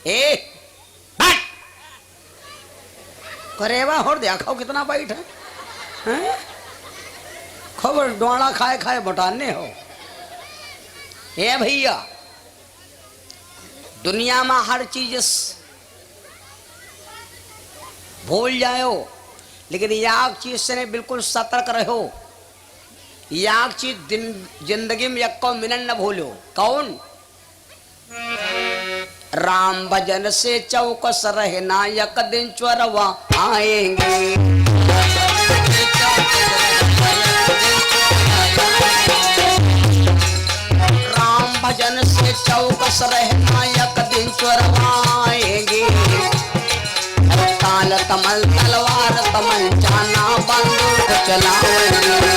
ए बैठ करेवा होड़ देखो कितना बैठ है खबर डोड़ा खाए खाए बटाने हो। ए भैया दुनिया में हर चीज भूल जाओ लेकिन याग चीज से बिल्कुल सतर्क रहो। याग चीज जिंदगी में यक्को मिनट न भूलो। कौन? राम भजन से चौकस रहना यक दिन चोरवा आएंगे। राम भजन से चौकस रहना यक दिन चोरवा आएंगे। ताल तमल तलवार तमल जाना बंदूक चलाएंगे।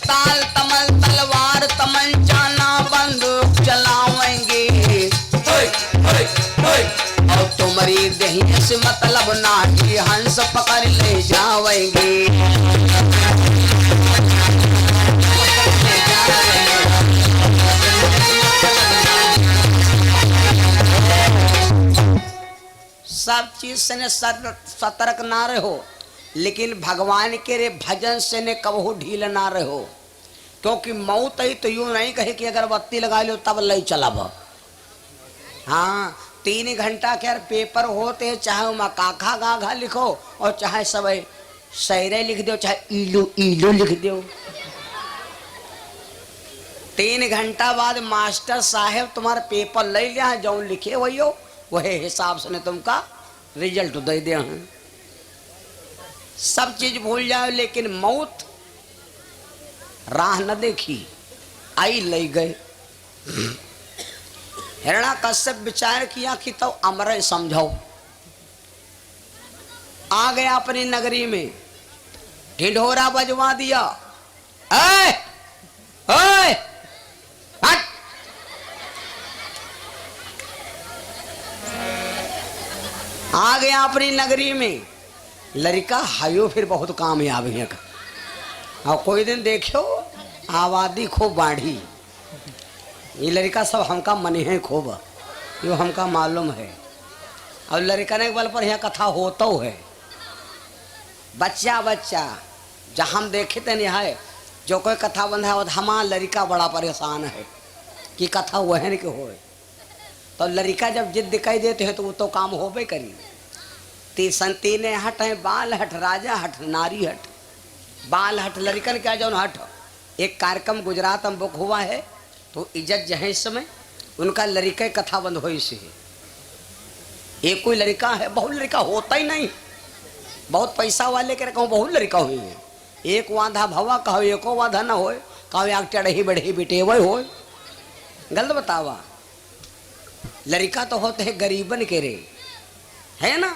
ताल तमल तलवार तमल जाना बंदूक चलाएंगे। और तुम्हारी दही से मतलब ना कि हंस पकड़ ले जाएंगे। सब चीज से सतर्क ना रहो लेकिन भगवान के रे भजन से ने कबहू ढील ना रहो। क्योंकि मौत ही तो यूं नहीं कहे कि अगरबत्ती लगा लो तब लई चलब। हाँ 3 घंटा के पेपर होते चाहे वहाँ काखा गाघा लिखो और चाहे सब शहरे लिख दो चाहे ईलू ईलू लिख दो। 3 घंटा बाद मास्टर साहेब तुम्हारा पेपर ले लिया जो लिखे वही हो वही हिसाब से ने तुमका रिजल्ट दे दे हैं। सब चीज भूल जाओ लेकिन मौत राह न देखी आई ले गए। हिरण्याकश्यप विचार किया कि तो अमर समझो। आ गया अपनी नगरी में ढिढोरा बजवा दिया। ऐ ऐ हट आ गया अपनी नगरी में। लड़का हायो फिर बहुत कामयाब है। और कोई दिन देखो आबादी खूब बाढ़ी। ये लड़का सब हमका मनी है खूब यो हमका मालूम है। और लड़का ने बल पर यहाँ कथा होता है। बच्चा बच्चा जहाँ हम देखे थे यहाँ जो कोई कथा बंधा है हमारा लड़का बड़ा परेशान है कि कथा वह है कि हो। तो लड़का जब जिद दिखाई देते हैं तो वो तो काम हो भी करी। तीने हट है बाल हट राजा हट नारी हट। बाल हट लड़कन क्या जो हट। एक कार्यक्रम गुजरात में बुक हुआ है तो इज्जत जहे समय उनका लड़का कथा बंद हो से। एक कोई लड़का है बहुत लड़का होता ही नहीं बहुत पैसा वाले के कहूँ बहुत लड़का हुई है। एक वाधा भवा कहो एको वाधा न हो कहो आग चढ़ी बढ़ी बिटे वही हो। गलत बतावा लड़का तो होते है गरीबन के रे है ना।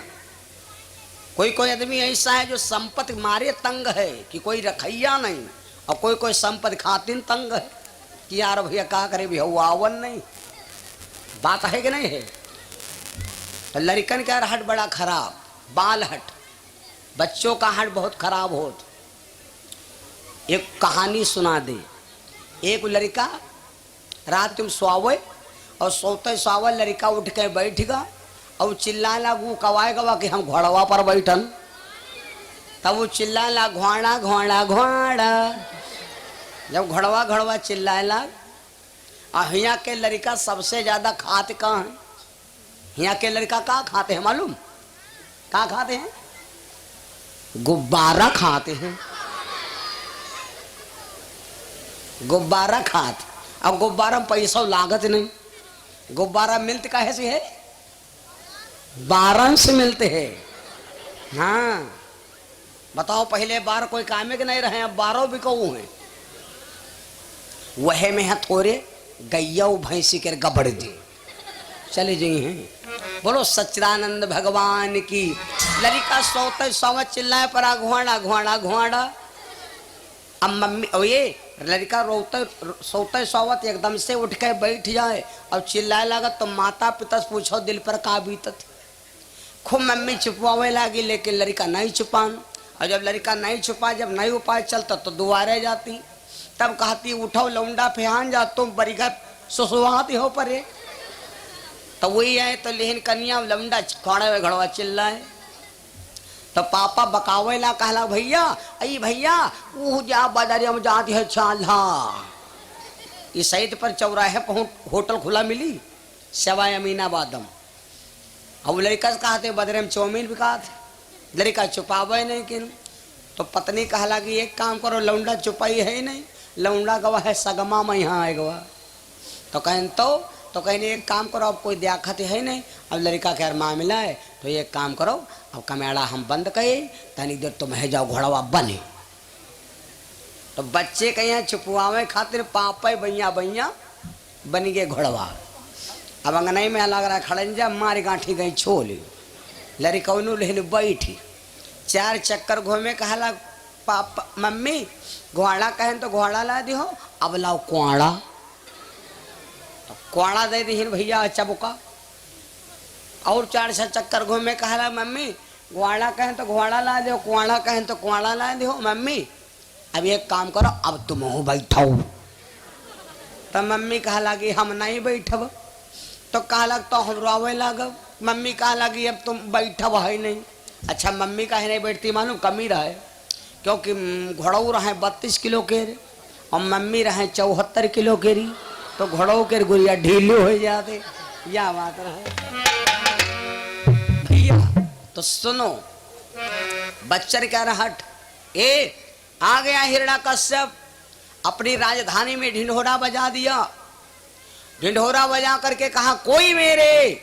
कोई कोई आदमी ऐसा है जो संपत्ति मारे तंग है कि कोई रखैया नहीं। और कोई कोई संपत्ति खातिर तंग है कि यार भैया क्या करे भैया आवन नहीं। बात है कि नहीं है। तो लड़कन का हट बड़ा खराब बाल हट बच्चों का हट बहुत खराब हो। एक कहानी सुना दे। एक लड़का रात तुम सोवे और सोते सोवे लड़का उठ के बैठ गया और चिल्ला लागू कवाए गवा कि हम घोड़वा पर बैठन। तब वो चिल्ला ला घोड़ा घोड़ा घोड़ा। जब घोड़वा घोड़वा चिल्लाए लाग और यहाँ के लड़का सबसे ज्यादा खाते कहाँ हैं। यहाँ के लड़का कहाँ खाते हैं मालूम कहाँ खाते हैं? गुब्बारा खाते हैं। गुब्बारा खाते। अब गुब्बारा में पैसा लागत नहीं। गुब्बारा मिलते काहे से है? बारन से मिलते हैं। हाँ बताओ पहले बार कोई कामे के नहीं रहे अब 12 भी कहूँ हैं। वह में है थोड़े गैया भैंसी के गबड़ दी चले जी हैं। बोलो सच्चिदानंद भगवान की। लड़का सोते सोवा चिल्लाए पर घोड़ा घोड़ा घोड़ा। अब मम्मी ये लड़का रोते सोते सोवत एकदम से उठ के बैठ जाए और चिल्लाए लगा तो माता पिता से पूछो दिल पर का बीतत। खूब मम्मी छुपवावे लगी लेकिन लड़का नहीं छुपान और जब लड़का नहीं छुपा, जब नहीं उपाय चलता तो दोबारा जाती, तब कहती उठो लौंडा फेहान जा, तुम बरीघर सुसुवाती हो परे। तो वही है, तो लेकिन कन्या लौंडा खड़े हुए घड़वा चिल्लाए, तो पापा बकावेला कहला भैया आई भैया वो जा बाजारिया में जाती है चाला। इस साइड पर चौराहे पर होटल खुला मिली सवाई अमीनाबादम। अब लड़का से कहते बदरे में चौमीन बिका थे, लड़का छुपावे नहीं किन। तो पत्नी कहला कि एक काम करो, लौंडा छुपाई है ही नहीं, लौंडा गवा है सगमा में यहाँ आए गवा। तो कहें तो कहें एक काम करो, अब कोई देखत है नहीं, अब लड़का के मामला है, तो एक काम करो अब कमेड़ा हम बंद कहे, तनी देर तुम है जाओ घोड़वा बने। तो बच्चे कहीं छुपवावे खातिर पापा भैया भैया बन गए घोड़वा। अब अंगनाई में लग रहा खड़ंजा मारी गांठी गई छोली, लड़का लेने बैठी, 4 चक्कर घूमे, कहला पापा मम्मी घोड़ा कहें तो घोड़ा ला दी हो, अब लाओ कुआड़ा। तो कुआड़ा दे दी भैया चबुका। और 4 चक्कर घूमे, कहला मम्मी घोड़ा कहें तो घोड़ा ला दो, कुआड़ा कहें तो कुआड़ा ला दो मम्मी। अब एक काम करो, अब तुम हो बैठो। तो मम्मी कहला कि हम नहीं बैठब। तो कहला तो हम रोवे लागब। मम्मी कहला कि अब तुम बैठब है नहीं। अच्छा मम्मी काहे नहीं बैठती मालूम, कमी रहे, क्योंकि घोड़ऊ रहे 32 किलो के और मम्मी रहे 74 किलो के रही, तो घोड़ऊ के गुड़िया ढीली हो जाते, या बात रहे भैया। तो सुनो बच्चर क्या रहट, ए आ गया हिरण्यकश्यप, अपनी राजधानी में ढिंढोरा बजा दिया। ढिंढोरा बजा करके कहा कोई मेरे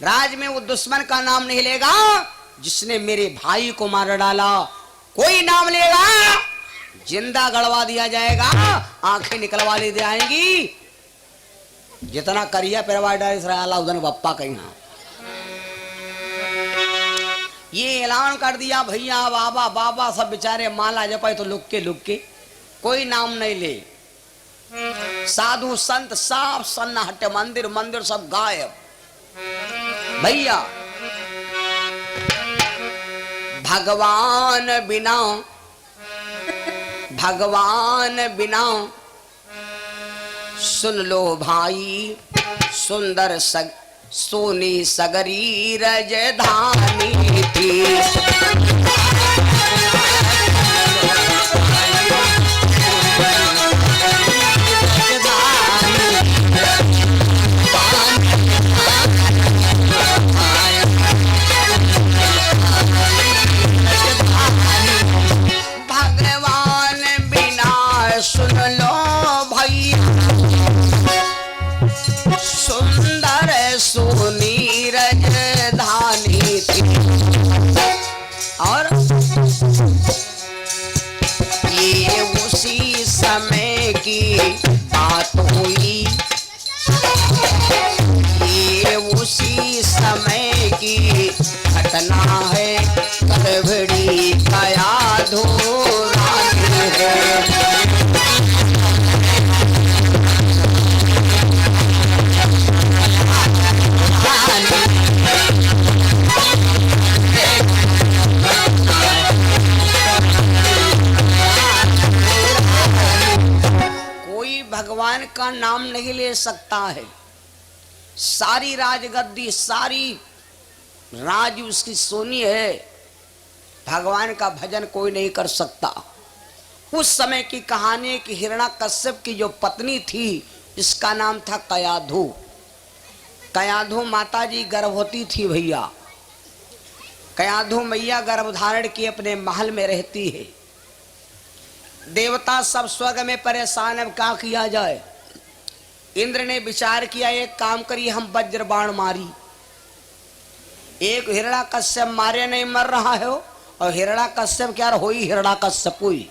राज में वो दुश्मन का नाम नहीं लेगा जिसने मेरे भाई को मार डाला, कोई नाम लेगा जिंदा गड़वा दिया जाएगा, आंखें निकलवा ली जाएंगी। जितना करिया पेरवा डाल उधर बप्पा कहीं। ये ऐलान कर दिया भैया बाबा बाबा सब बेचारे माला जपाए तो लुक के कोई नाम नहीं ले। साधु संत साफ सन्नाटे, मंदिर मंदिर सब गायब। भैया भगवान बिना सुन लो भाई, सुंदर सोनी सगरी रजधानी थी। भगवान बिना सुन लो भैया, सुंदर सोनी रजधानी थी। और ये उसी समय की बात हुई, ये उसी समय की घटना है, करवड़ी कया धोरानी है। भगवान का नाम नहीं ले सकता है, सारी राजगद्दी सारी राज उसकी सोनी है, भगवान का भजन कोई नहीं कर सकता। उस समय की कहानी कि हिरण्यकश्यप की जो पत्नी थी इसका नाम था कयाधु। कयाधु माता जी गर्भवती थी भैया। कयाधु मैया गर्भ धारण की अपने महल में रहती है। देवता सब स्वर्ग में परेशान, अब क्या किया जाए। इंद्र ने विचार किया एक काम करिए, हम वज्र बाण मारी। एक हिरण्यकश्यप मारे नहीं मर रहा है, और हिरण्यकश्यप क्या होई, हिरण्यकश्यप हुई,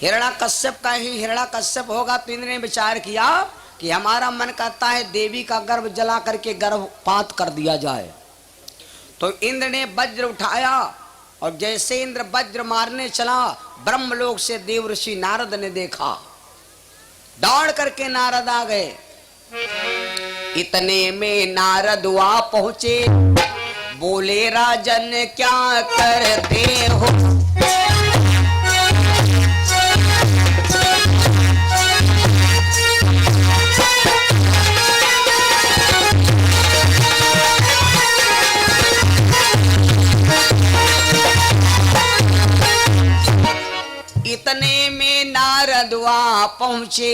हिरण्यकश्यप का ही हिरण्यकश्यप होगा। तो इंद्र ने विचार किया कि हमारा मन कहता है देवी का गर्भ जला करके गर्भपात कर दिया जाए। तो इंद्र ने वज्र उठाया, और जैसे इंद्र वज्र मारने चला, ब्रह्मलोक से देव ऋषि नारद ने देखा, दौड़ करके नारद आ गए। इतने में नारद वहां पहुंचे, बोले राजन क्या करते हो। इतने में नारद वहां पहुंचे,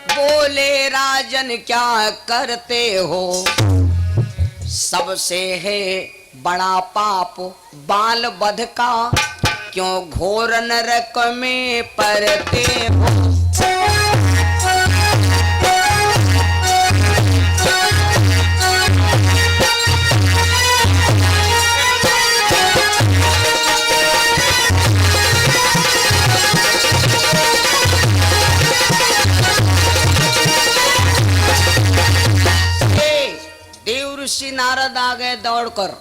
बोले राजन क्या करते हो। सबसे है बड़ा पाप बाल वध का, क्यों घोर नरक में पड़ते हो। ऋषि नारद आ गए दौड़कर।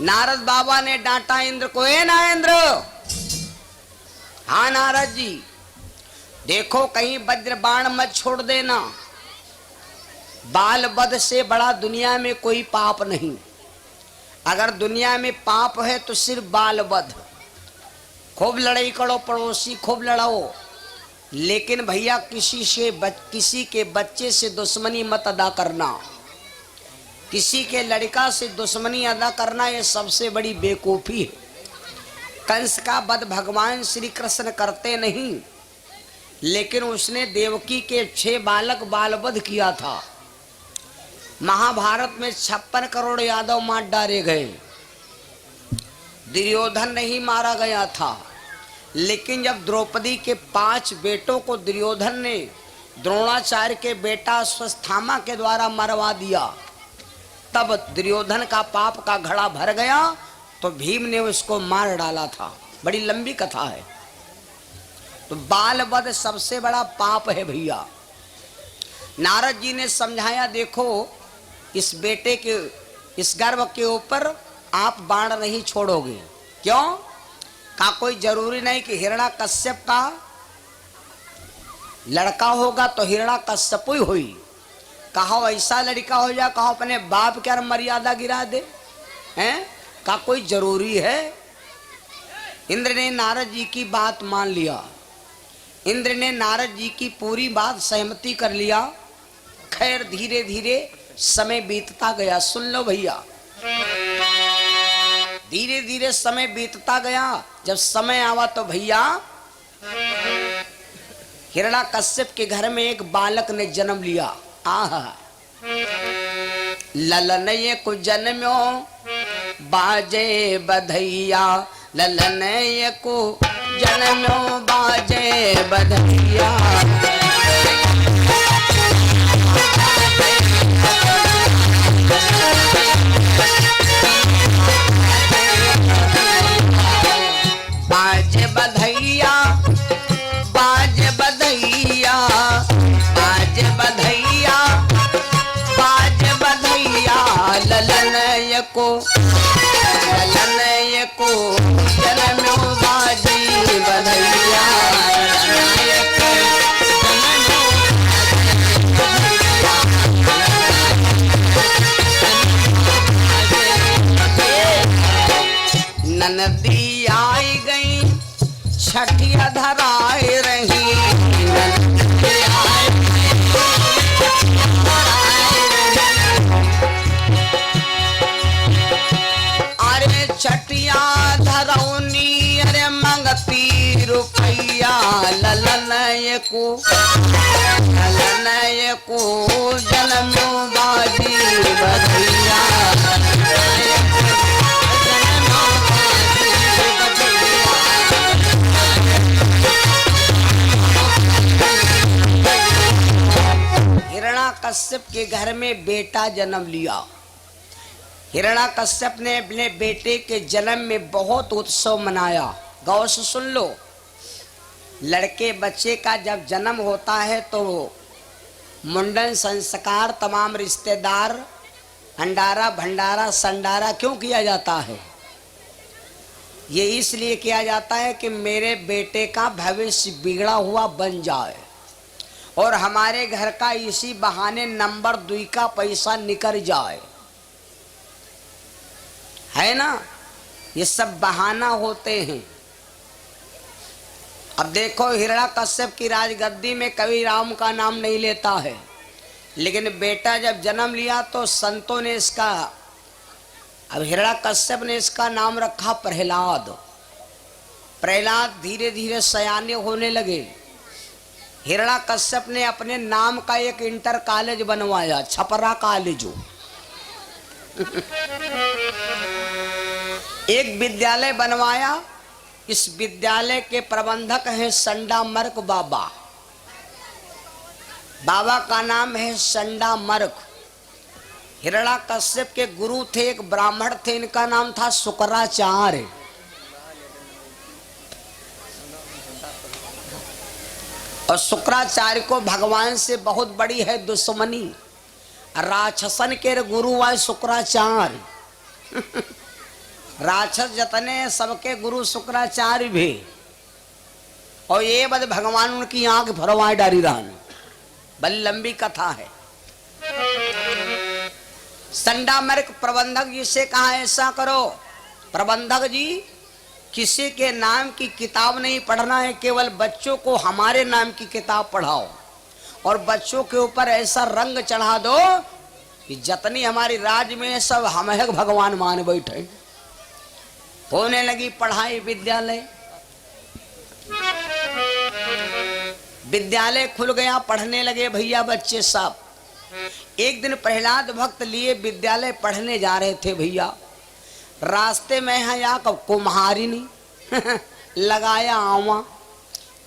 नारद बाबा ने डांटा इंद्र को, ए नारेंद्र। हाँ नारद जी, देखो कहीं वज्र बाण मत छोड़ देना। बाल वध से बड़ा दुनिया में कोई पाप नहीं। अगर दुनिया में पाप है तो सिर्फ बाल वध। खूब लड़ाई करो पड़ोसी, खूब लड़ाओ, लेकिन भैया किसी के बच्चे से दुश्मनी मत अदा करना। किसी के लड़का से दुश्मनी अदा करना ये सबसे बड़ी बेवकूफी है। कंस का वध भगवान श्री कृष्ण करते नहीं, लेकिन उसने देवकी के 6 बालक बाल वध किया था। महाभारत में 56 करोड़ यादव मार डाले गए। दुर्योधन नहीं मारा गया था, लेकिन जब द्रौपदी के 5 बेटों को दुर्योधन ने द्रोणाचार्य के बेटा अश्वत्थामा के द्वारा मरवा दिया, तब दुर्योधन का पाप का घड़ा भर गया तो भीम ने उसको मार डाला था। बड़ी लंबी कथा है। तो बाल वध सबसे बड़ा पाप है भैया। नारद जी ने समझाया, देखो इस बेटे के, इस गर्भ के ऊपर आप बाण नहीं छोड़ोगे। क्यों? का कोई जरूरी नहीं कि हिरण्याकश्यप का लड़का होगा तो हिरण्याकश्यप ही हुई। कहा ऐसा लड़का हो जाए, कहा अपने बाप क्या मर्यादा गिरा दे हैं, का कोई जरूरी है। इंद्र ने नारद जी की बात मान लिया। इंद्र ने नारद जी की पूरी बात सहमति कर लिया। खैर धीरे धीरे समय बीतता गया। सुन लो भैया, धीरे धीरे समय बीतता गया। जब समय आवा तो भैया हिरण्याकश्यप के घर में एक बालक ने जन्म लिया। आहा, ललन ये को जन्म्यो बाजे बधैया, ललन ये को जन्म्यो बाजे बधैया। बाजे बधैया, बाजे बधैया, बाजे बधैया, बाजे बधैया, ललन ये को जन्म्यो बाजी बधैया। ननदी आई गई छठिया धराए रही, अरे छठिया धरौनी अरे मंगती रुपैया, ललन ये को जन्मो बाजी बधैया। हिरण्याकश्यप के घर में बेटा जन्म लिया। हिरण्याकश्यप ने अपने बेटे के जन्म में बहुत उत्सव मनाया। गौर से सुन लो, लड़के बच्चे का जब जन्म होता है तो मुंडन संस्कार तमाम रिश्तेदार अंडारा भंडारा संडारा क्यों किया जाता है? ये इसलिए किया जाता है कि मेरे बेटे का भविष्य बिगड़ा हुआ बन जाए। और हमारे घर का इसी बहाने नंबर 2 का पैसा निकल जाए, है ना। ये सब बहाना होते हैं। अब देखो, हिरण्यकश्यप की राजगद्दी में कभी राम का नाम नहीं लेता है, लेकिन बेटा जब जन्म लिया तो संतों ने इसका, अब हिरण्यकश्यप ने इसका नाम रखा प्रहलाद। प्रहलाद धीरे धीरे सयाने होने लगे। हिरण्यकश्यप ने अपने नाम का एक इंटर कॉलेज बनवाया, छपरा कॉलेज। एक विद्यालय बनवाया। इस विद्यालय के प्रबंधक हैं संडामर्क बाबा। बाबा का नाम है संडामर्क। हिरण्यकश्यप के गुरु थे, एक ब्राह्मण थे, इनका नाम था शुक्राचार्य। और शुक्राचार्य को भगवान से बहुत बड़ी है दुश्मनी। राक्षसन के गुरु आए शुक्राचार्य। राक्षस जतने सबके गुरु शुक्राचार्य भी। और ये बद भगवान उनकी आंख भरवाए डारी रहन। बड़ी लंबी कथा है। संडामर्क प्रबंधक जी से कहा, ऐसा करो प्रबंधक जी, किसी के नाम की किताब नहीं पढ़ना है, केवल बच्चों को हमारे नाम की किताब पढ़ाओ और बच्चों के ऊपर ऐसा रंग चढ़ा दो कि जितनी हमारी राज्य में सब हम है भगवान मान बैठे। होने लगी पढ़ाई। विद्यालय खुल गया, पढ़ने लगे भैया बच्चे सब। एक दिन प्रहलाद भक्त लिए विद्यालय पढ़ने जा रहे थे भैया। रास्ते में है या कुम्हारिनी लगाया आवा।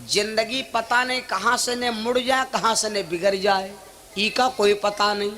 जिंदगी पता नहीं कहाँ से ने मुड़ जाए, कहाँ से ने बिगड़ जाए, ई का कोई पता नहीं।